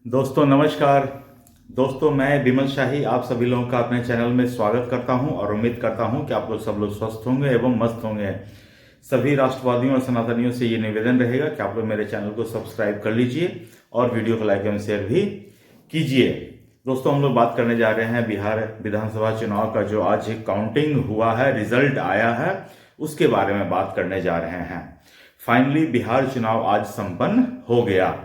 दोस्तों नमस्कार। दोस्तों मैं विमल शाही आप सभी लोगों का अपने चैनल में स्वागत करता हूं और उम्मीद करता हूं कि आप लोग सब लोग स्वस्थ होंगे एवं मस्त होंगे। सभी राष्ट्रवादियों और सनातनियों से ये निवेदन रहेगा कि आप लोग मेरे चैनल को सब्सक्राइब कर लीजिए और वीडियो को लाइक एवं शेयर भी कीजिए। दोस्तों हम लोग बात करने जा रहे हैं बिहार विधानसभा चुनाव का जो आज काउंटिंग हुआ है, रिजल्ट आया है, उसके बारे में बात करने जा रहे हैं। फाइनली बिहार चुनाव आज संपन्न हो गया।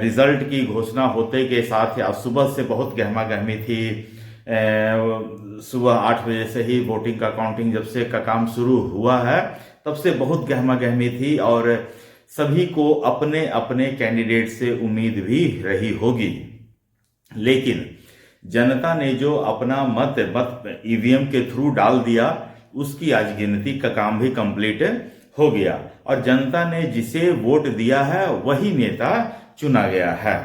रिजल्ट की घोषणा होते के साथ ही आज सुबह से बहुत गहमा गहमी थी। सुबह 8 बजे से ही वोटिंग का काउंटिंग जब से का काम शुरू हुआ है तब से बहुत गहमा गहमी थी और सभी को अपने अपने कैंडिडेट से उम्मीद भी रही होगी। लेकिन जनता ने जो अपना मत ईवीएम के थ्रू डाल दिया, उसकी आज गिनती का काम भी कंप्लीट हो गया और जनता ने जिसे वोट दिया है वही नेता चुना गया है।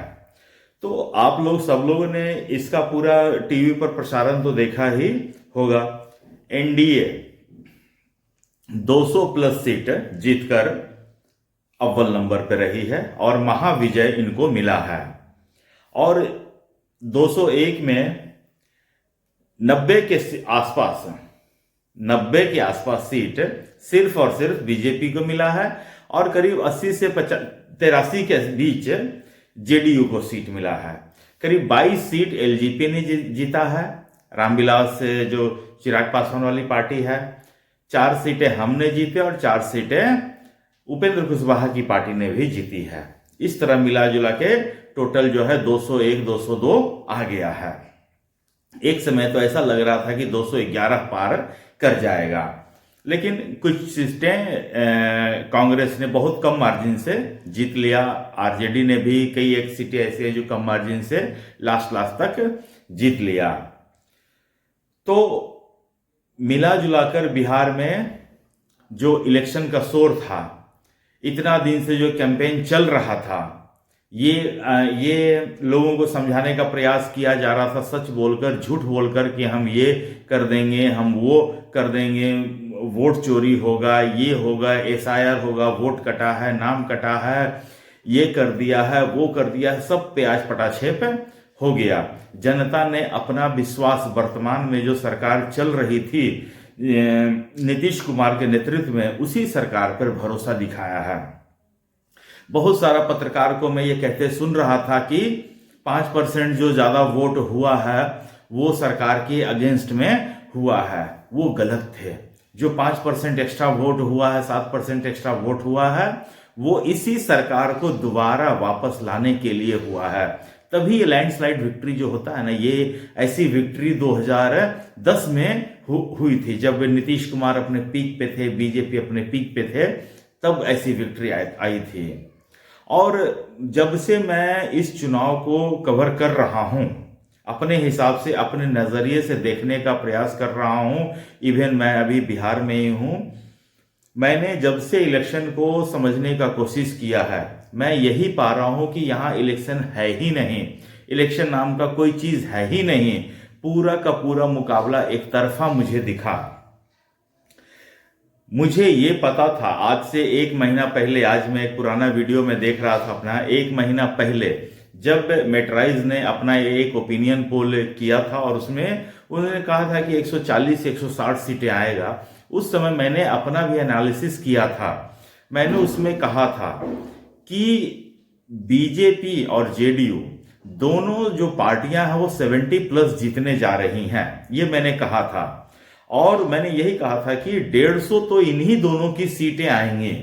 तो आप लोग सब लोगों ने इसका पूरा टीवी पर प्रसारण तो देखा ही होगा। एनडीए 200 प्लस सीट जीतकर अव्वल नंबर पर रही है और महाविजय इनको मिला है। और 201 में 90 के आसपास सीट सिर्फ और सिर्फ बीजेपी को मिला है और करीब 80 से 83 के बीच जेडीयू को सीट मिला है। करीब 22 सीट एलजेपी ने जीता है, रामविलास जो चिराग पासवान वाली पार्टी है। 4 सीटें हमने जीते और 4 सीटें उपेंद्र कुशवाहा की पार्टी ने भी जीती है। इस तरह मिला जुला के टोटल जो है 201 202 आ गया है। एक समय तो ऐसा लग रहा था कि 211 पार कर जाएगा, लेकिन कुछ सीटें कांग्रेस ने बहुत कम मार्जिन से जीत लिया। आरजेडी ने भी कई एक सीटें ऐसी हैं जो कम मार्जिन से लास्ट तक जीत लिया। तो मिला जुलाकर बिहार में जो इलेक्शन का शोर था, इतना दिन से जो कैंपेन चल रहा था, ये लोगों को समझाने का प्रयास किया जा रहा था, सच बोलकर झूठ बोलकर कि हम ये कर देंगे, हम वो कर देंगे, वोट चोरी होगा, ये होगा, एसआईआर होगा, वोट कटा है, नाम कटा है, ये कर दिया है, वो कर दिया है, सब पे आज पटाक्षेप हो गया। जनता ने अपना विश्वास वर्तमान में जो सरकार चल रही थी नीतीश कुमार के नेतृत्व में, उसी सरकार पर भरोसा दिखाया है। बहुत सारा पत्रकार को मैं ये कहते सुन रहा था कि 5% जो ज्यादा वोट हुआ है वो सरकार के अगेंस्ट में हुआ है। वो गलत थे। जो 5% एक्स्ट्रा वोट हुआ है, 7% एक्स्ट्रा वोट हुआ है, वो इसी सरकार को दोबारा वापस लाने के लिए हुआ है। तभी ये लैंडस्लाइड विक्ट्री जो होता है ना, ये ऐसी विक्ट्री 2010 में हुई थी, जब नीतीश कुमार अपने पीक पे थे, बीजेपी अपने पीक पे थे, तब ऐसी विक्ट्री आई थी। और जब से मैं इस चुनाव को कवर कर रहा हूं, अपने हिसाब से, अपने नजरिए से देखने का प्रयास कर रहा हूं, इवन मैं अभी बिहार में ही हूं, मैंने जब से इलेक्शन को समझने का कोशिश किया है, मैं यही पा रहा हूं कि यहां इलेक्शन है ही नहीं, इलेक्शन नाम का कोई चीज है ही नहीं। पूरा का पूरा मुकाबला एक तरफा मुझे दिखा। मुझे ये पता था आज से 1 महीना पहले, आज मैं एक पुराना वीडियो में देख रहा था अपना, 1 महीना पहले जब मेटराइज ने अपना एक ओपिनियन पोल किया था और उसमें उन्होंने कहा था कि 140 से 160 सीटें आएगा। उस समय मैंने अपना भी एनालिसिस किया था। मैंने उसमें कहा था कि बीजेपी और जेडीयू दोनों जो पार्टियां हैं वो 70 प्लस जीतने जा रही हैं, ये मैंने कहा था। और मैंने यही कहा था कि 150 तो इन्हीं दोनों की सीटें आएंगी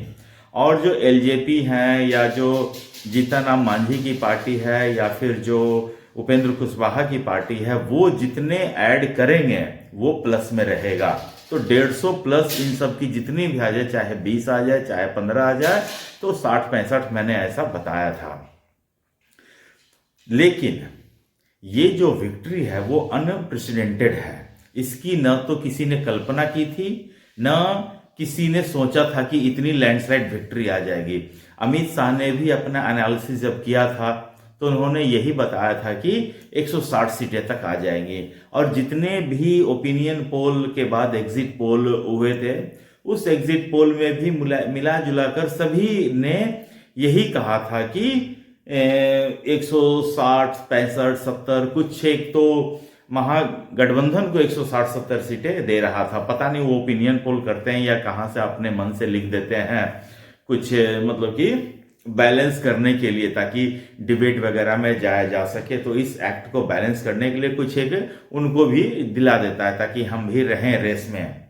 और जो एलजेपी हैं या जो जीतन राम मांझी की पार्टी है या फिर जो उपेंद्र कुशवाहा की पार्टी है, वो जितने ऐड करेंगे वो प्लस में रहेगा। तो 150 प्लस इन सब की जितनी भी आ जाए, चाहे 20 आ जाए, चाहे 15 आ जाए, तो 60-65 मैंने ऐसा बताया था। लेकिन ये जो विक्ट्री है वो अनप्रेसिडेंटेड है। इसकी न तो किसी ने कल्पना की थी, न किसी ने सोचा था कि इतनी लैंडस्लाइड विक्ट्री आ जाएगी। अमित शाह ने भी अपना एनालिसिस जब किया था तो उन्होंने यही बताया था कि 160 सीटें तक आ जाएंगी। और जितने भी ओपिनियन पोल के बाद एग्जिट पोल हुए थे, उस एग्जिट पोल में भी मिला जुलाकर सभी ने यही कहा था कि 160, 65, 70, कुछ एक तो महागठबंधन को 160-70 सीटें दे रहा था। पता नहीं वो ओपिनियन पोल करते हैं या कहां से अपने मन से लिख देते हैं कुछ, मतलब कि बैलेंस करने के लिए, ताकि डिबेट वगैरह में जाया जा सके। तो इस एक्ट को बैलेंस करने के लिए कुछ एक उनको भी दिला देता है ताकि हम भी रहें रेस में।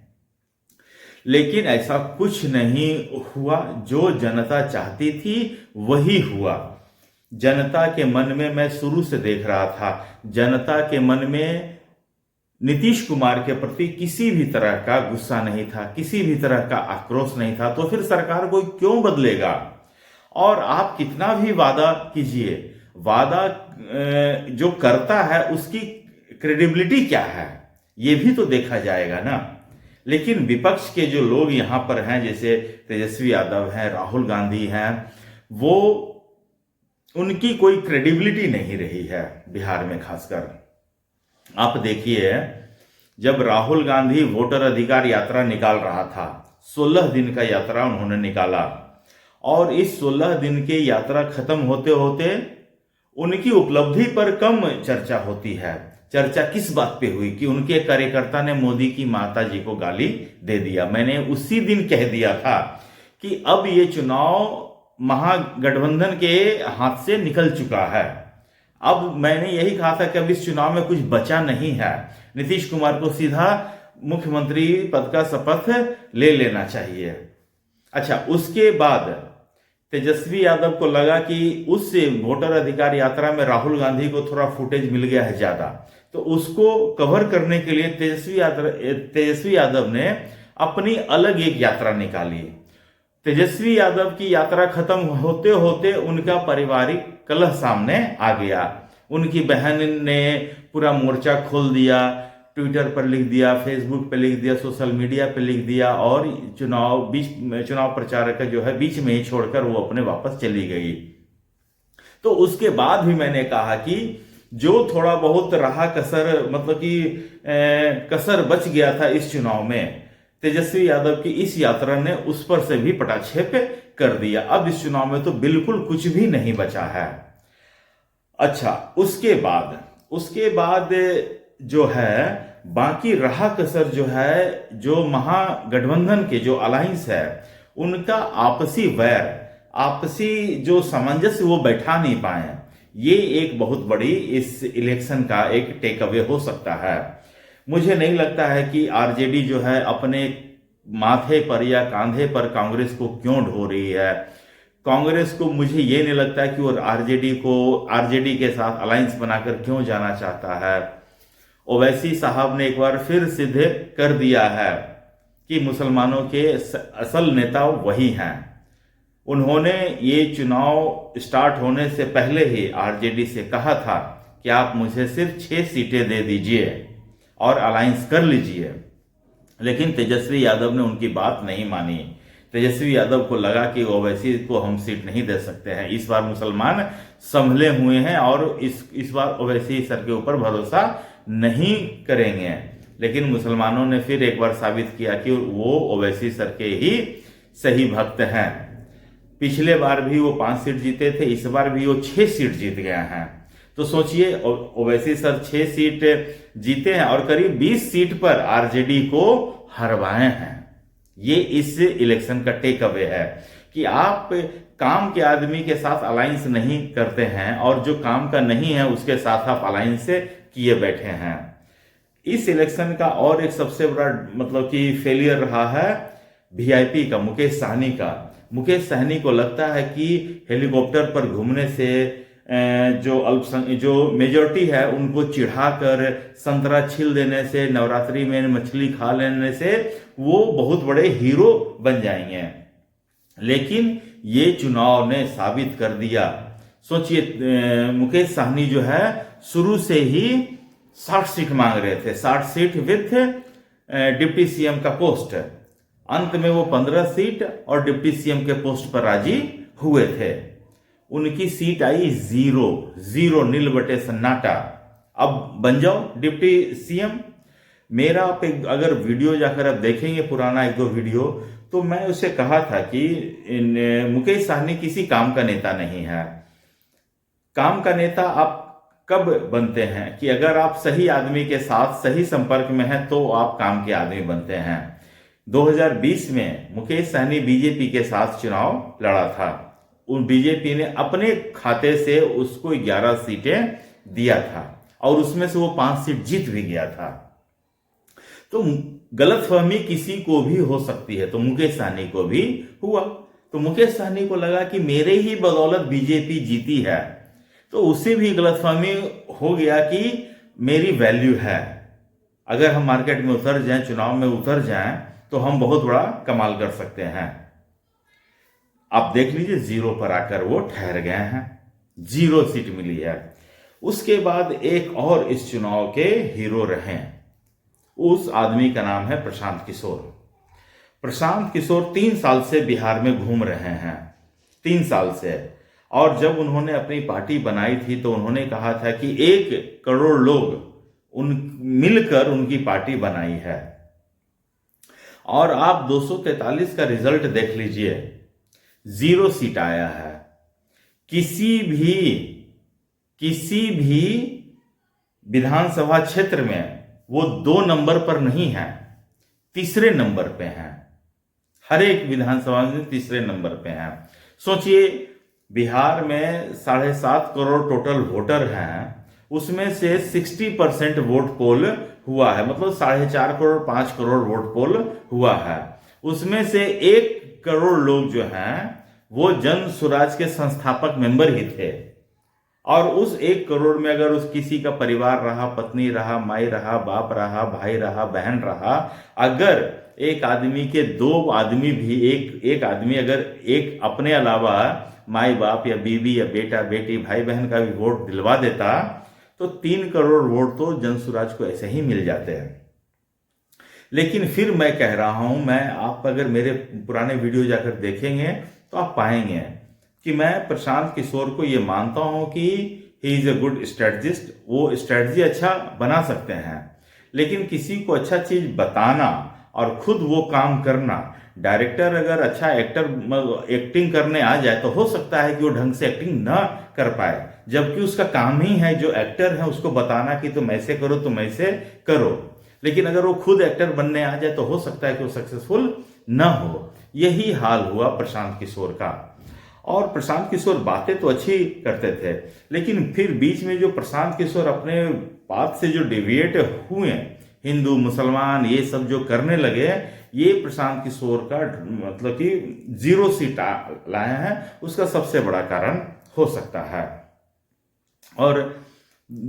लेकिन ऐसा कुछ नहीं हुआ। जो जनता चाहती थी वही हुआ। जनता के मन में, मैं शुरू से देख रहा था, जनता के मन में नीतीश कुमार के प्रति किसी भी तरह का गुस्सा नहीं था, किसी भी तरह का आक्रोश नहीं था। तो फिर सरकार को क्यों बदलेगा? और आप कितना भी वादा कीजिए, वादा जो करता है उसकी क्रेडिबिलिटी क्या है, ये भी तो देखा जाएगा ना। लेकिन विपक्ष के जो लोग यहां पर हैं, जैसे तेजस्वी यादव हैं, राहुल गांधी हैं, वो उनकी कोई क्रेडिबिलिटी नहीं रही है बिहार में। खासकर आप देखिए, जब राहुल गांधी वोटर अधिकार यात्रा निकाल रहा था, 16 दिन का यात्रा उन्होंने निकाला, और इस 16 दिन की यात्रा खत्म होते होते उनकी उपलब्धि पर कम चर्चा होती है। चर्चा किस बात पे हुई कि उनके कार्यकर्ता ने मोदी की माता जी को गाली दे दिया। मैंने उसी दिन कह दिया था कि अब ये चुनाव महागठबंधन के हाथ से निकल चुका है। अब मैंने यही कहा था कि अब इस चुनाव में कुछ बचा नहीं है। नीतीश कुमार को सीधा मुख्यमंत्री पद का शपथ ले लेना चाहिए। अच्छा, उसके बाद तेजस्वी यादव को लगा कि उस वोटर अधिकार यात्रा में राहुल गांधी को थोड़ा फुटेज मिल गया है ज्यादा, तो उसको कवर करने के लिए तेजस्वी यादव ने अपनी अलग एक यात्रा निकाली। तेजस्वी यादव की यात्रा खत्म होते होते उनका पारिवारिक कलह सामने आ गया। उनकी बहन ने पूरा मोर्चा खोल दिया, ट्विटर पर लिख दिया, फेसबुक पे लिख दिया, सोशल मीडिया पे लिख दिया, और चुनाव प्रचार का जो है बीच में ही छोड़कर वो अपने वापस चली गई। तो उसके बाद भी मैंने कहा कि जो थोड़ा बहुत रहा कसर, मतलब कि कसर बच गया था इस चुनाव में, तेजस्वी यादव की इस यात्रा ने उस पर से भी पटाक्षेप कर दिया। अब इस चुनाव में तो बिल्कुल कुछ भी नहीं बचा है। अच्छा, उसके बाद जो है बाकी रहा कसर जो है, जो महागठबंधन के जो अलायंस है उनका आपसी वैर, आपसी जो सामंजस्य वो बैठा नहीं पाए। ये एक बहुत बड़ी इस इलेक्शन का एक टेक अवे हो सकता है। मुझे नहीं लगता है कि आरजेडी जो है अपने माथे पर या कांधे पर कांग्रेस को क्यों ढो रही है। कांग्रेस को मुझे ये नहीं लगता कि वो आरजेडी के साथ अलायंस बनाकर क्यों जाना चाहता है। ओवैसी साहब ने एक बार फिर सिद्ध कर दिया है कि मुसलमानों के असल नेता वही हैं। उन्होंने ये चुनाव स्टार्ट होने से पहले ही आरजेडी से कहा था कि आप मुझे सिर्फ 6 सीटें दे दीजिए और अलायंस कर लीजिए, लेकिन तेजस्वी यादव ने उनकी बात नहीं मानी। तेजस्वी यादव को लगा कि ओवैसी को हम सीट नहीं दे सकते हैं। इस बार मुसलमान संभले हुए हैं और इस बार ओवैसी सर के ऊपर भरोसा नहीं करेंगे। लेकिन मुसलमानों ने फिर एक बार साबित किया कि वो ओवैसी सर के ही सही भक्त हैं। पिछले बार भी वो 5 सीट जीते थे, इस बार भी वो 6 सीट जीत गए हैं। तो सोचिए, ओवैसी सर 6 सीट जीते हैं और करीब 20 सीट पर आरजेडी को हरवाए हैं। ये इस इलेक्शन का टेक अवे है कि आप काम के आदमी के साथ अलायंस नहीं करते हैं और जो काम का नहीं है उसके साथ आप अलायंस किए बैठे हैं। इस इलेक्शन का और एक सबसे बड़ा मतलब कि फेलियर रहा है वीआईपी का, मुकेश सहनी का। मुकेश सहनी को लगता है कि हेलीकॉप्टर पर घूमने से जो मेजॉरिटी है उनको चिढ़ाकर, संतरा छील देने से, नवरात्रि में मछली खा लेने से वो बहुत बड़े हीरो बन जाएंगे। लेकिन ये चुनाव ने साबित कर दिया। सोचिए, मुकेश सहनी जो है शुरू से ही 60 सीट मांग रहे थे, 60 सीट विथ डिप्टी सीएम का पोस्ट। अंत में वो 15 सीट और डिप्टी सीएम के पोस्ट पर राजी हुए थे। उनकी सीट आई 0 नील बटे सन्नाटा। अब बन जाओ डिप्टी सीएम। मेरा पे अगर वीडियो जाकर आप देखेंगे पुराना 1-2 वीडियो, तो मैं उसे कहा था कि मुकेश सहनी किसी काम का नेता नहीं है। काम का नेता आप कब बनते हैं कि अगर आप सही आदमी के साथ सही संपर्क में हैं तो आप काम के आदमी बनते हैं। 2020 में मुकेश सहनी बीजेपी के साथ चुनाव लड़ा था। उन बीजेपी ने अपने खाते से उसको 11 सीटें दिया था और उसमें से वो 5 सीट जीत भी गया था। तो गलतफहमी किसी को भी हो सकती है, तो मुकेश सहनी को भी हुआ। तो मुकेश सहनी को लगा कि मेरे ही बदौलत बीजेपी जीती है, तो उसे भी गलतफहमी हो गया कि मेरी वैल्यू है, अगर हम मार्केट में उतर जाएं, चुनाव में उतर जाएं तो हम बहुत बड़ा कमाल कर सकते हैं। आप देख लीजिए, 0 पर आकर वो ठहर गए हैं, 0 सीट मिली है। उसके बाद एक और इस चुनाव के हीरो रहे, उस आदमी का नाम है प्रशांत किशोर। प्रशांत किशोर 3 साल से बिहार में घूम रहे हैं, 3 साल से। और जब उन्होंने अपनी पार्टी बनाई थी तो उन्होंने कहा था कि 1 करोड़ लोग मिलकर उनकी पार्टी बनाई है। और आप 243 का रिजल्ट देख लीजिए, 0 सीट आया है। किसी भी विधानसभा क्षेत्र में वो 2 नंबर पर नहीं है, तीसरे नंबर पे हैं। हर एक विधानसभा में तीसरे नंबर पे हैं। सोचिए, बिहार में 7.5 करोड़ टोटल वोटर हैं, उसमें से 60% वोट पोल हुआ है, मतलब 4.5 करोड़ 5 करोड़ वोट पोल हुआ है। उसमें से 1 करोड़ लोग जो हैं वो जन स्वराज के संस्थापक मेंबर ही थे। और उस 1 करोड़ में अगर उस किसी का परिवार रहा, पत्नी रहा, माई रहा, बाप रहा, भाई रहा, बहन रहा, अगर एक आदमी के 2 आदमी भी एक आदमी अगर एक अपने अलावा माई बाप या बीवी या बेटा बेटी भाई बहन का भी वोट दिलवा देता तो 3 करोड़ वोट तो जन स्वराज को ऐसे ही मिल जाते हैं। लेकिन फिर मैं कह रहा हूं, आप अगर मेरे पुराने वीडियो जाकर देखेंगे तो आप पाएंगे कि मैं प्रशांत किशोर को ये मानता हूं कि he is a good strategist. वो स्ट्रेटजी अच्छा बना सकते हैं, लेकिन किसी को अच्छा चीज बताना और खुद वो काम करना, डायरेक्टर अगर अच्छा एक्टिंग करने आ जाए तो हो सकता है कि वो ढंग से एक्टिंग ना कर पाए, जबकि उसका काम ही है जो एक्टर है उसको बताना कि तुम ऐसे करो, तुम ऐसे करो। लेकिन अगर वो खुद एक्टर बनने आ जाए तो हो सकता है कि वो सक्सेसफुल ना हो। यही हाल हुआ प्रशांत किशोर का। और प्रशांत किशोर बातें तो अच्छी करते थे, लेकिन फिर बीच में जो प्रशांत किशोर अपने पाथ से जो डेविएट हुए, हिंदू मुसलमान ये सब जो करने लगे, ये प्रशांत किशोर का मतलब कि 0 सीट लाए हैं, उसका सबसे बड़ा कारण हो सकता है। और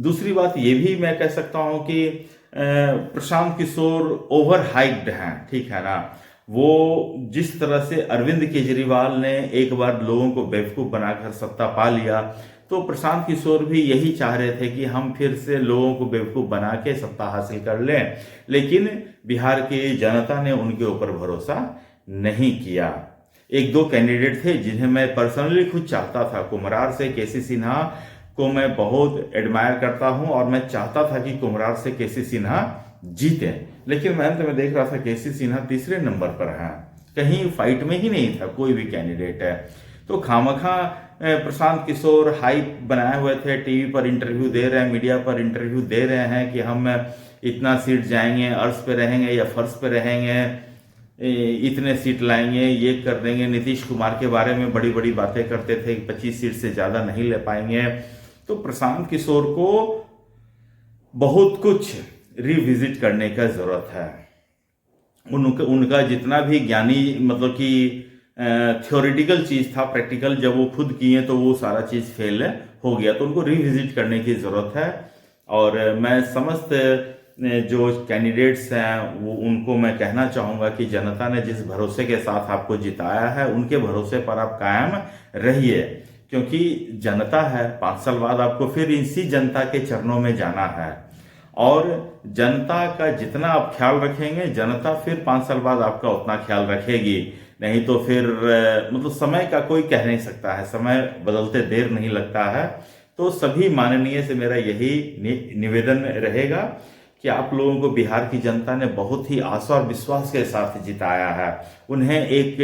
दूसरी बात ये भी मैं कह सकता हूं कि प्रशांत किशोर ओवर हाइप्ड हैं, ठीक है ना। वो जिस तरह से अरविंद केजरीवाल ने एक बार लोगों को बेवकूफ बनाकर सत्ता पा लिया, तो प्रशांत किशोर भी यही चाह रहे थे कि हम फिर से लोगों को बेवकूफ बना के सत्ता हासिल कर लें। लेकिन बिहार की जनता ने उनके ऊपर भरोसा नहीं किया। 1-2 कैंडिडेट थे जिन्हें मैं पर्सनली खुद चाहता था। कुम्हरार से केसी सिन्हा को मैं बहुत एडमायर करता हूं और मैं चाहता था कि कुम्हरार से केसी सिन्हा जीते, लेकिन मैं अंत में देख रहा था केसी सिन्हा तीसरे नंबर पर हैं, कहीं फाइट में ही नहीं था कोई भी कैंडिडेट है। तो खामखा प्रशांत किशोर हाइप बनाए हुए थे, टीवी पर इंटरव्यू दे रहे हैं, मीडिया पर इंटरव्यू दे रहे हैं कि हम इतना सीट जाएंगे, अर्श पे रहेंगे या फर्श पे रहेंगे, इतने सीट लाएंगे, ये कर देंगे। नीतीश कुमार के बारे में बड़ी बड़ी बातें करते थे कि 25 सीट से ज्यादा नहीं ले पाएंगे। तो प्रशांत किशोर को बहुत कुछ रिविजिट करने का जरूरत है। उनका जितना भी ज्ञानी मतलब कि थ्योरेटिकल चीज था, प्रैक्टिकल जब वो खुद किए तो वो सारा चीज फेल हो गया, तो उनको रिविजिट करने की जरूरत है। और मैं समस्त जो कैंडिडेट्स हैं वो उनको मैं कहना चाहूंगा कि जनता ने जिस भरोसे के साथ आपको जिताया है, उनके भरोसे पर आप कायम रहिए, क्योंकि जनता है, 5 साल बाद आपको फिर इसी जनता के चरणों में जाना है। और जनता का जितना आप ख्याल रखेंगे, जनता फिर 5 साल बाद आपका उतना ख्याल रखेगी। नहीं तो फिर मतलब समय का कोई कह नहीं सकता है, समय बदलते देर नहीं लगता है। तो सभी माननीय से मेरा यही निवेदन रहेगा कि आप लोगों को बिहार की जनता ने बहुत ही आशा और विश्वास के साथ जिताया है। उन्हें एक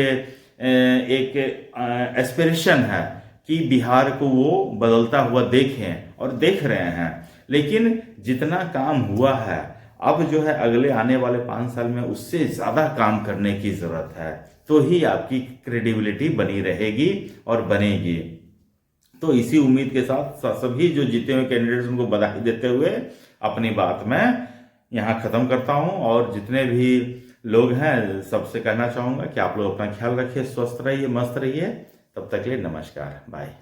एस्पिरेशन है कि बिहार को वो बदलता हुआ देखें और देख रहे हैं, लेकिन जितना काम हुआ है अब जो है अगले आने वाले 5 साल में उससे ज़्यादा काम करने की ज़रूरत है, तो ही आपकी क्रेडिबिलिटी बनी रहेगी और बनेगी। तो इसी उम्मीद के साथ सभी जो जीते हुए कैंडिडेट्स उनको बधाई देते हुए अपनी बात मैं यहाँ ख़त्म करता हूँ। और जितने भी लोग हैं सबसे कहना चाहूँगा कि आप लोग अपना ख्याल रखिए, स्वस्थ रहिए, मस्त रहिए। तब तक के लिए नमस्कार, बाय।